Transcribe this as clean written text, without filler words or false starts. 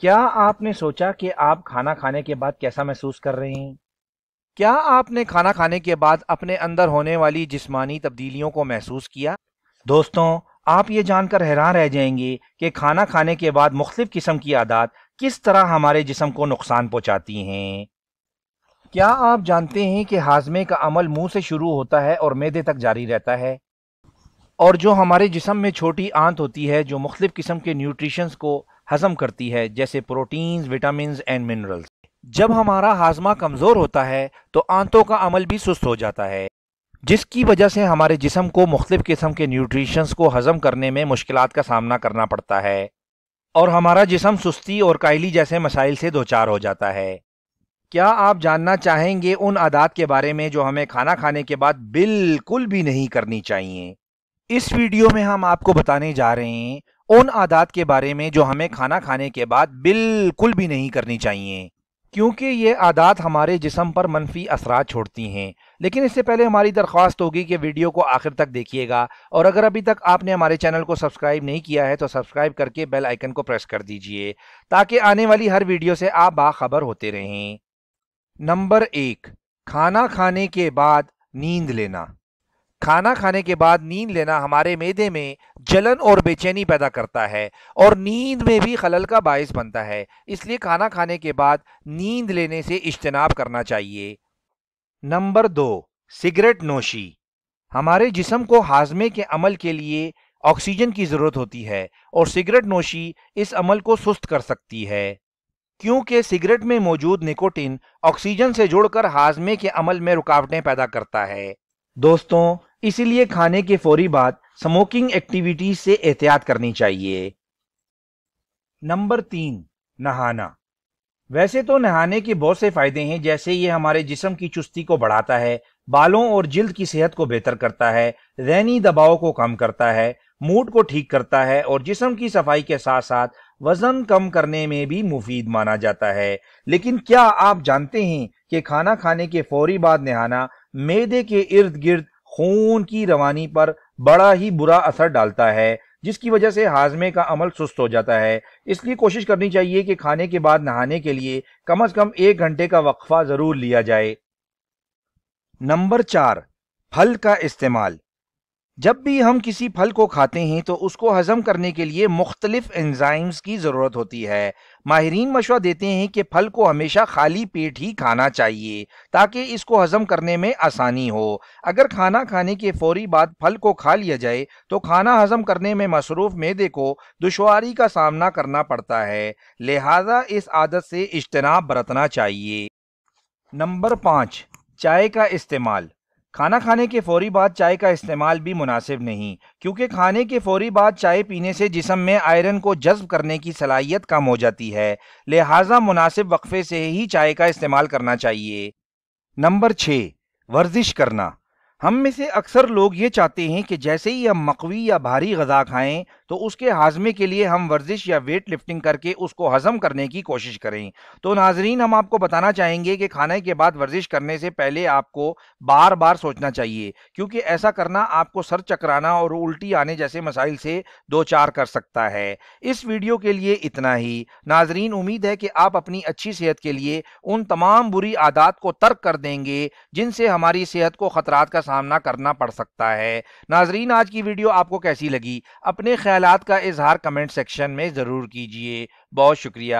کیا آپ نے سوچا کہ آپ کھانا کھانے کے بعد کیسا محسوس کر رہے ہیں؟ کیا آپ نے کھانا کھانے کے بعد اپنے اندر ہونے والی جسمانی تبدیلیوں کو محسوس کیا؟ دوستوں، آپ یہ جان کر حیران رہ جائیں گے کہ کھانا کھانے کے بعد مختلف قسم کی عادات کس طرح ہمارے جسم کو نقصان پہنچاتی ہیں۔ کیا آپ جانتے ہیں کہ ہاضمے کا عمل منہ سے شروع ہوتا ہے اور معدے تک جاری رہتا ہے، اور جو ہمارے جسم میں چھوٹی آنت ہوتی ہے جو مختلف قسم کے نیوٹریشنز کو ہضم کرتی ہے، جیسے پروٹینز، وٹامنز اینڈ منرلز۔ جب ہمارا ہاضمہ کمزور ہوتا ہے تو آنتوں کا عمل بھی سست ہو جاتا ہے، جس کی وجہ سے ہمارے جسم کو مختلف قسم کے نیوٹریشنز کو ہضم کرنے میں مشکلات کا سامنا کرنا پڑتا ہے، اور ہمارا جسم سستی اور کائلی جیسے مسائل سے دوچار ہو جاتا ہے۔ کیا آپ جاننا چاہیں گے ان عادات کے بارے میں جو ہمیں کھانا کھانے کے بعد بالکل بھی نہیں کرنی چاہیے؟ اس ویڈیو میں ہم آپ کو بتانے جا رہے ہیں ان عادات کے بارے میں جو ہمیں کھانا کھانے کے بعد بالکل بھی نہیں کرنی چاہیے، کیونکہ یہ عادات ہمارے جسم پر منفی اثرات چھوڑتی ہیں۔ لیکن اس سے پہلے ہماری درخواست ہوگی کہ ویڈیو کو آخر تک دیکھیے گا، اور اگر ابھی تک آپ نے ہمارے چینل کو سبسکرائب نہیں کیا ہے تو سبسکرائب کر کے بیل آئیکن کو پریس کر دیجئے تاکہ آنے والی ہر ویڈیو سے آپ باخبر ہوتے رہیں۔ نمبر 1، کھانا کھانے کے بعد نیند لینا۔ کھانا کھانے کے بعد نیند لینا ہمارے معدے میں جلن اور بے چینی پیدا کرتا ہے اور نیند میں بھی خلل کا باعث بنتا ہے، اس لیے کھانا کھانے کے بعد نیند لینے سے اجتناب کرنا چاہیے۔ نمبر 2، سگریٹ نوشی۔ ہمارے جسم کو ہاضمے کے عمل کے لیے آکسیجن کی ضرورت ہوتی ہے، اور سگریٹ نوشی اس عمل کو سست کر سکتی ہے، کیونکہ سگریٹ میں موجود نکوٹین آکسیجن سے جڑ کر ہاضمے کے عمل میں رکاوٹیں پیدا کرتا ہے۔ دوستوں، اسی لیے کھانے کے فوری بعد سموکنگ ایکٹیویٹیز سے احتیاط کرنی چاہیے۔ نمبر 3، نہانا۔ ویسے تو نہانے کے بہت سے فائدے ہیں، جیسے یہ ہمارے جسم کی چستی کو بڑھاتا ہے، بالوں اور جلد کی صحت کو بہتر کرتا ہے، ذہنی دباؤ کو کم کرتا ہے، موڈ کو ٹھیک کرتا ہے، اور جسم کی صفائی کے ساتھ ساتھ وزن کم کرنے میں بھی مفید مانا جاتا ہے۔ لیکن کیا آپ جانتے ہیں کہ کھانا کھانے کے فوری بعد نہانا معدے کے ارد گرد خون کی روانی پر بڑا ہی برا اثر ڈالتا ہے، جس کی وجہ سے ہاضمے کا عمل سست ہو جاتا ہے۔ اس لیے کوشش کرنی چاہیے کہ کھانے کے بعد نہانے کے لیے کم از کم 1 گھنٹے کا وقفہ ضرور لیا جائے۔ نمبر 4، پھل کا استعمال۔ جب بھی ہم کسی پھل کو کھاتے ہیں تو اس کو ہضم کرنے کے لیے مختلف انزائمز کی ضرورت ہوتی ہے۔ ماہرین مشورہ دیتے ہیں کہ پھل کو ہمیشہ خالی پیٹ ہی کھانا چاہیے تاکہ اس کو ہضم کرنے میں آسانی ہو۔ اگر کھانا کھانے کے فوری بعد پھل کو کھا لیا جائے تو کھانا ہضم کرنے میں مصروف معدے کو دشواری کا سامنا کرنا پڑتا ہے، لہذا اس عادت سے اجتناب برتنا چاہیے۔ نمبر 5، چائے کا استعمال۔ کھانا کھانے کے فوری بعد چائے کا استعمال بھی مناسب نہیں، کیونکہ کھانے کے فوری بعد چائے پینے سے جسم میں آئرن کو جذب کرنے کی صلاحیت کم ہو جاتی ہے، لہٰذا مناسب وقفے سے ہی چائے کا استعمال کرنا چاہیے۔ نمبر 6، ورزش کرنا۔ ہم میں سے اکثر لوگ یہ چاہتے ہیں کہ جیسے ہی ہم مقوی یا بھاری غذا کھائیں تو اس کے ہاضمے کے لیے ہم ورزش یا ویٹ لفٹنگ کر کے اس کو ہضم کرنے کی کوشش کریں۔ تو ناظرین، ہم آپ کو بتانا چاہیں گے کہ کھانے کے بعد ورزش کرنے سے پہلے آپ کو بار بار سوچنا چاہیے، کیونکہ ایسا کرنا آپ کو سر چکرانا اور الٹی آنے جیسے مسائل سے دوچار کر سکتا ہے۔ اس ویڈیو کے لیے اتنا ہی۔ ناظرین، امید ہے کہ آپ اپنی اچھی صحت کے لیے ان تمام بری عادات کو ترک کر دیں گے جن سے ہماری صحت کو خطرات کا سامنا کرنا پڑ سکتا ہے۔ ناظرین، آج کی ویڈیو آپ کو کیسی لگی؟ اپنے خیالات کا اظہار کمنٹ سیکشن میں ضرور کیجئے۔ بہت شکریہ۔